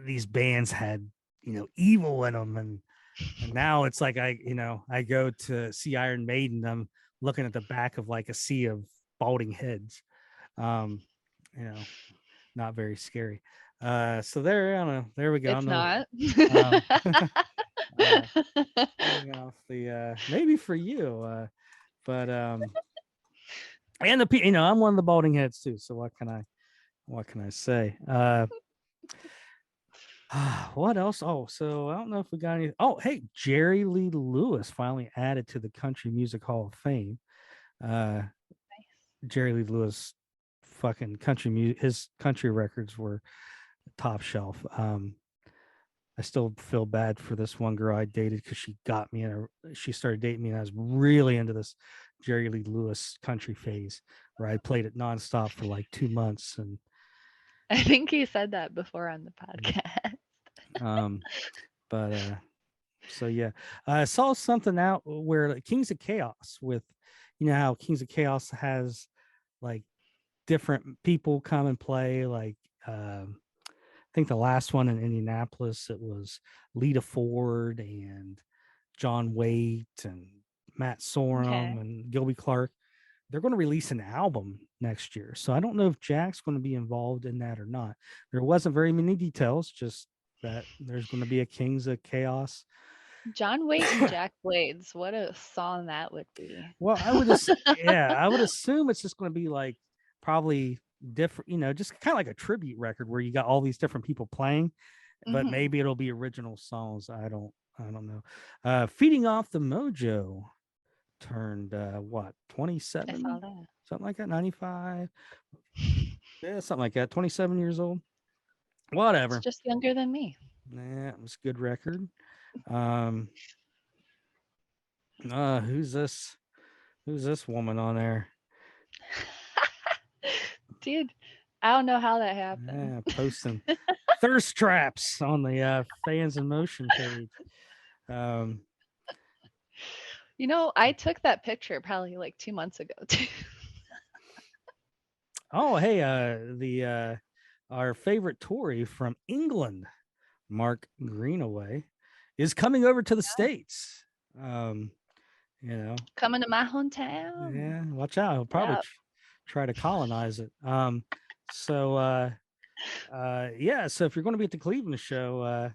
these bands had evil in them, and now it's like I go to see Iron Maiden, I'm looking at the back of like a sea of balding heads. Not very scary. So there, I don't know. There we go. it's not. Off the maybe for you, but and I'm one of the balding heads too. So what can I say? What else? Oh, so I don't know if we got any. Oh, hey, Jerry Lee Lewis finally added to the Country Music Hall of Fame. Nice. Jerry Lee Lewis, fucking country music. His country records were top shelf. I still feel bad for this one girl I dated because she started dating me, and I was really into this Jerry Lee Lewis country phase where I played it nonstop for like 2 months. And I think he said that before on the podcast. But so yeah, I saw something out where Kings of Chaos, with how Kings of Chaos has like different people come and play. Like I think the last one in Indianapolis, it was Lita Ford and John Waite and Matt Sorum Okay. and Gilby Clark. They're going to release an album next year. So I don't know if Jack's going to be involved in that or not. There wasn't very many details, just that there's going to be a Kings of Chaos. John Waite and Jack Blades. What a song that would be. Well, I would just, yeah, I would assume it's just going to be like probably different, just kind of like a tribute record where you got all these different people playing, but Mhm. maybe it'll be original songs. I don't know. Feeding Off the Mojo turned what, I 27, saw that. something like that, 95, yeah, something like that, 27 years old, whatever. It's just younger than me. Yeah, it was a good record. um who's this woman on there? Dude, I don't know how that happened. Yeah, posting thirst traps on the Fans in Motion page. um I took that picture probably like 2 months ago too. oh, hey, the our favorite Tory from England, Mark Greenaway, is coming over to the States. um Coming to my hometown. Yeah, watch out. He'll probably Yep. try to colonize it. So yeah, so if you're going to be at the Cleveland show,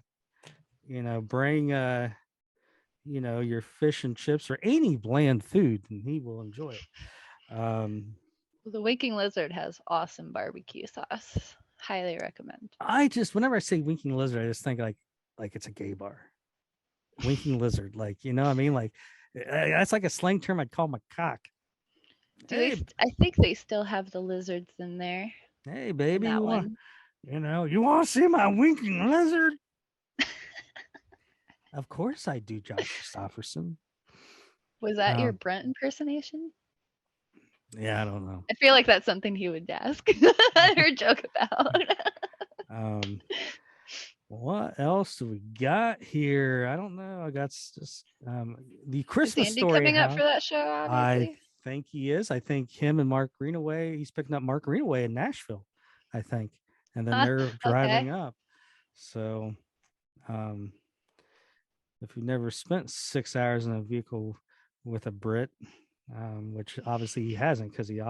bring your fish and chips or any bland food, and he will enjoy it. The Winking Lizard has awesome barbecue sauce. Highly recommend. Whenever I say Winking Lizard, I just think like it's a gay bar. Winking Lizard, like, you know what I mean? Like that's like a slang term I'd call my cock. I think they still have the lizards in there. Hey, In baby, that you one. want to see my winking lizard? Of course I do, Josh Christopherson. Was that your Brent impersonation? Yeah, I don't know. I feel like that's something he would ask or joke about. What else do we got here? I don't know. I got just the Christmas Is Andy Story coming up house. for that show, obviously? I think he is. I think him and Mark Greenaway, he's picking up Mark Greenaway in Nashville, I think. And then they're driving Okay. up. So if you've never spent 6 hours in a vehicle with a Brit, which obviously he hasn't because he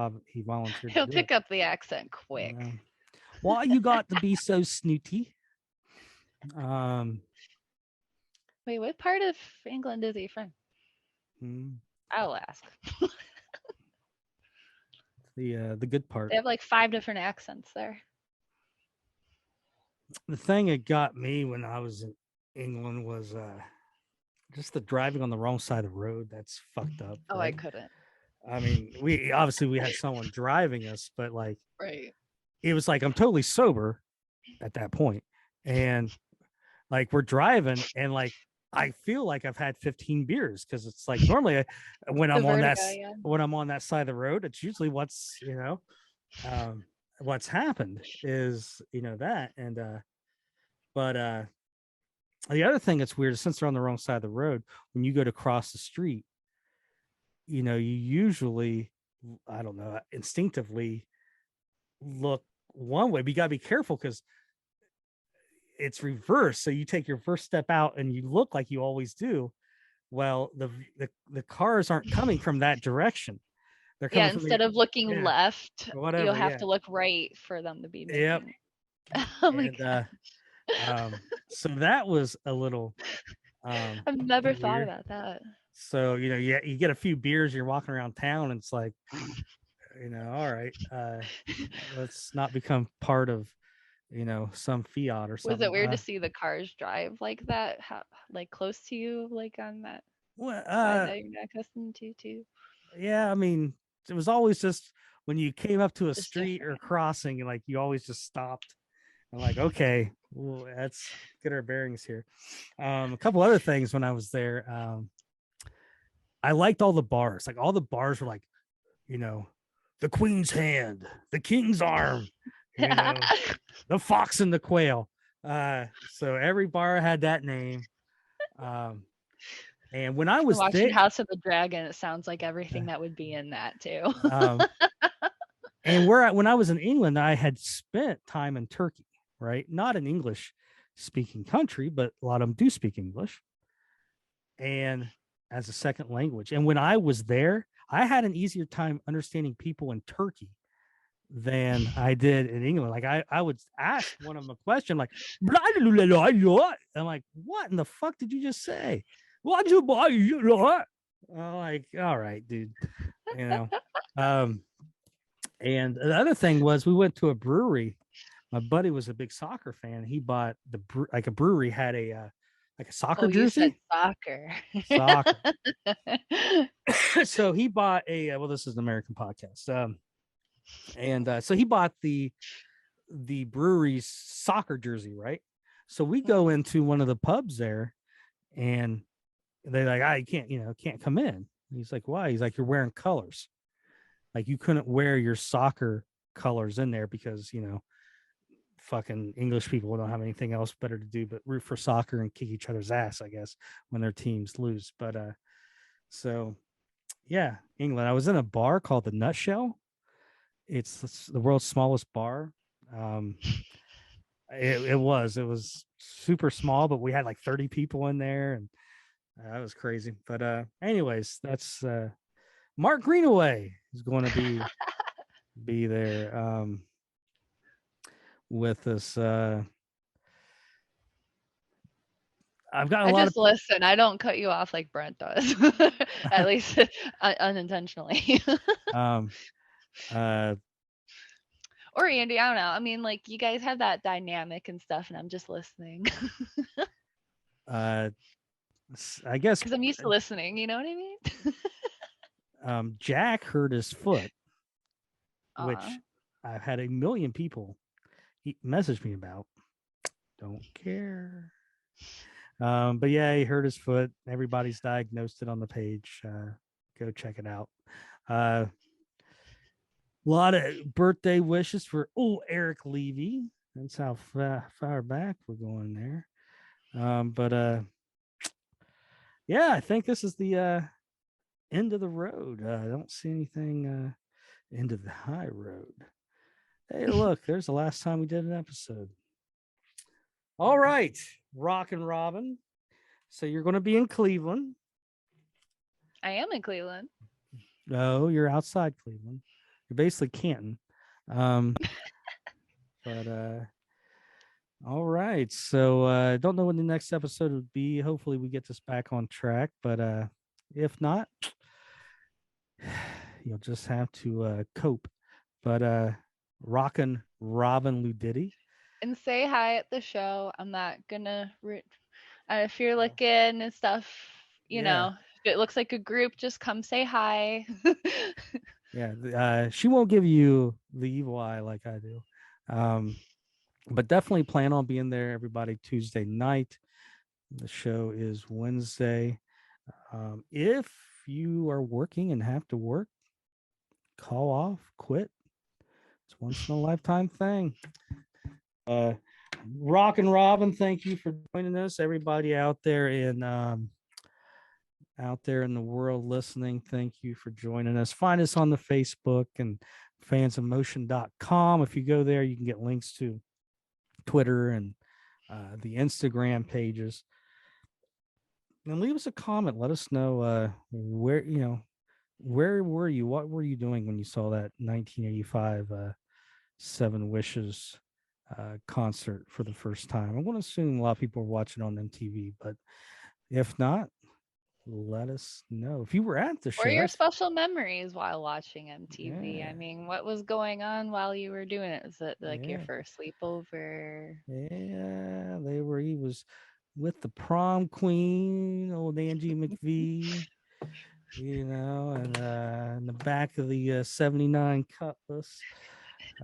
volunteered. He'll pick up the accent quick. Why you got to be so snooty? Wait, what part of England is he from? I'll ask. The good part. They have like 5 different accents there. The thing that got me when I was in England was just the driving on the wrong side of the road. That's fucked up. Oh, right? I couldn't. I mean, we had someone driving us, but like, right. It was like I'm totally sober at that point, and like we're driving, and like I feel like I've had 15 beers because it's like normally when I'm on that side of the road, it's usually what's happened is that, and but the other thing that's weird is since they're on the wrong side of the road, when you go to cross the street, you usually, I don't know, instinctively look one way, but you gotta be careful because it's reversed. So you take your first step out and you look like you always do. Well, the cars aren't coming from that direction. They're coming from instead of looking left, whatever, you'll have to look right for them to be making. Yep. Oh my God. So that was a little I've never thought about that. So you get a few beers, you're walking around town, and it's like, all right, let's not become part of some fiat or something. Was it weird to see the cars drive like that, like close to you, like on that side that you're not accustomed to too? Yeah, I mean, it was always just when you came up to a street or crossing, like you always just stopped. I'm like, okay, well, let's get our bearings here. A couple other things when I was there. I liked all the bars. Like all the bars were like, the Queen's Hand, the King's Arm, the Fox and the Quail. So every bar had that name. And when I was watching House of the Dragon, it sounds like everything that would be in that too. And when I was in England, I had spent time in Turkey, right? Not an English speaking country, but a lot of them do speak English and as a second language. And when I was there, I had an easier time understanding people in Turkey than I did in England. Like I would ask one of them a question like, blah, blah, blah, blah, blah. I'm like, what in the fuck did you just say? What you buy? I'm like, all right, dude. You know. And the other thing was we went to a brewery. My buddy was a big soccer fan. He bought like a brewery had a like a soccer Oh, you said jersey. soccer. Soccer. So he bought a well, this is an American podcast. And so he bought the brewery's soccer jersey, right? So we go into one of the pubs there, and they're like, "I can't come in." He's like, "Why?" He's like, "You're wearing colors. Like you couldn't wear your soccer colors in there because fucking English people don't have anything else better to do but root for soccer and kick each other's ass, I guess, when their teams lose." But so yeah, England. I was in a bar called the Nutshell. It's the world's smallest bar. Um, it was super small, but we had like 30 people in there, and that was crazy. But anyways, that's Mark Greenaway is going to be there with us. I've got a I lot of just listen. I don't cut you off like Brent does. At least unintentionally. um uh Or Andy, I don't know. I mean, like you guys have that dynamic and stuff, and I'm just listening uh I guess because I'm used to listening. You know what I mean? Jack hurt his foot, Aw. which I've had a million people message me about. Don't care. But yeah, he hurt his foot. Everybody's diagnosed it on the page. Go check it out. A lot of birthday wishes for Eric Levy. That's how far back we're going there. But yeah, I think this is the end of the road. I don't see anything end of the high road. Hey, look, there's the last time we did an episode. All right, Rockin Robyn. So you're going to be in Cleveland. I am in Cleveland. No, you're outside Cleveland. You're basically Canton. Um, but all right. So I don't know when the next episode would be. Hopefully we get this back on track. But if not, you'll just have to cope. But Rockin Robyn Ludidi. And say hi at the show. I'm not gonna. If you're looking and stuff, Yeah. if it looks like a group, just come say hi. Yeah. She won't give you the evil eye like I do. But definitely plan on being there, everybody, Tuesday night. The show is Wednesday. If you are working and have to work, call off, quit. It's once in a lifetime thing. Rockin Robyn, thank you for joining us. Everybody out there in the world listening, thank you for joining us. Find us on the Facebook and fansofmotion.com. If you go there, you can get links to Twitter and the Instagram pages. And leave us a comment. Let us know where were you? What were you doing when you saw that 1985 Seven Wishes concert for the first time? I'm going to assume a lot of people are watching on MTV, but if not, let us know. If you were at the show, Or your special memories while watching MTV. yeah, I mean, what was going on while you were doing it? Was it like your yeah, first sleepover? yeah, he was with the prom queen, old Angie McVie, and in the back of the 79 Cutlass,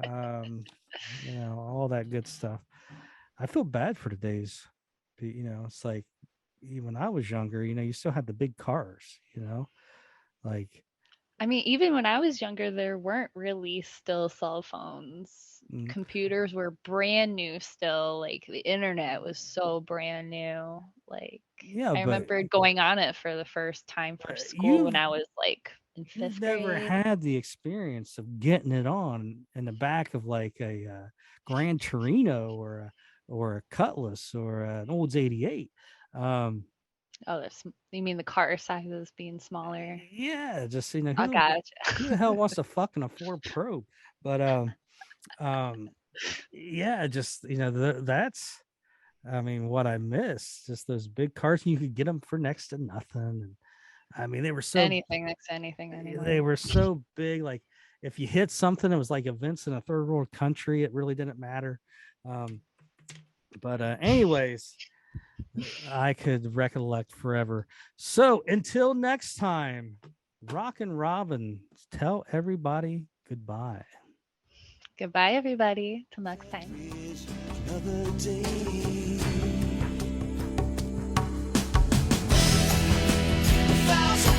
all that good stuff. I feel bad for today's, it's like when I was younger, you still had the big cars, like I mean, even when I was younger, there weren't really still cell phones. Computers were brand new still. Like the internet was so brand new. Like yeah, I but remember going on it for the first time for school when you've I was like in You've fifth never grade. had the experience of getting it on in the back of like a Gran Torino or a Cutlass or an Olds 88. Um, Oh, you mean the car sizes being smaller? yeah, just Oh, who gotcha. the hell wants to fucking afford Probe? But um, yeah, just that's I mean what I miss, just those big cars. You could get them for next to nothing, and I mean Anything next to anything they anymore. were so big. Like if you hit something, it was like events in a third world country. It really didn't matter. Um, but anyways, I could recollect forever. So until next time, Rockin Robyn, tell everybody goodbye. Goodbye, everybody. Till next time. Another day. A thousand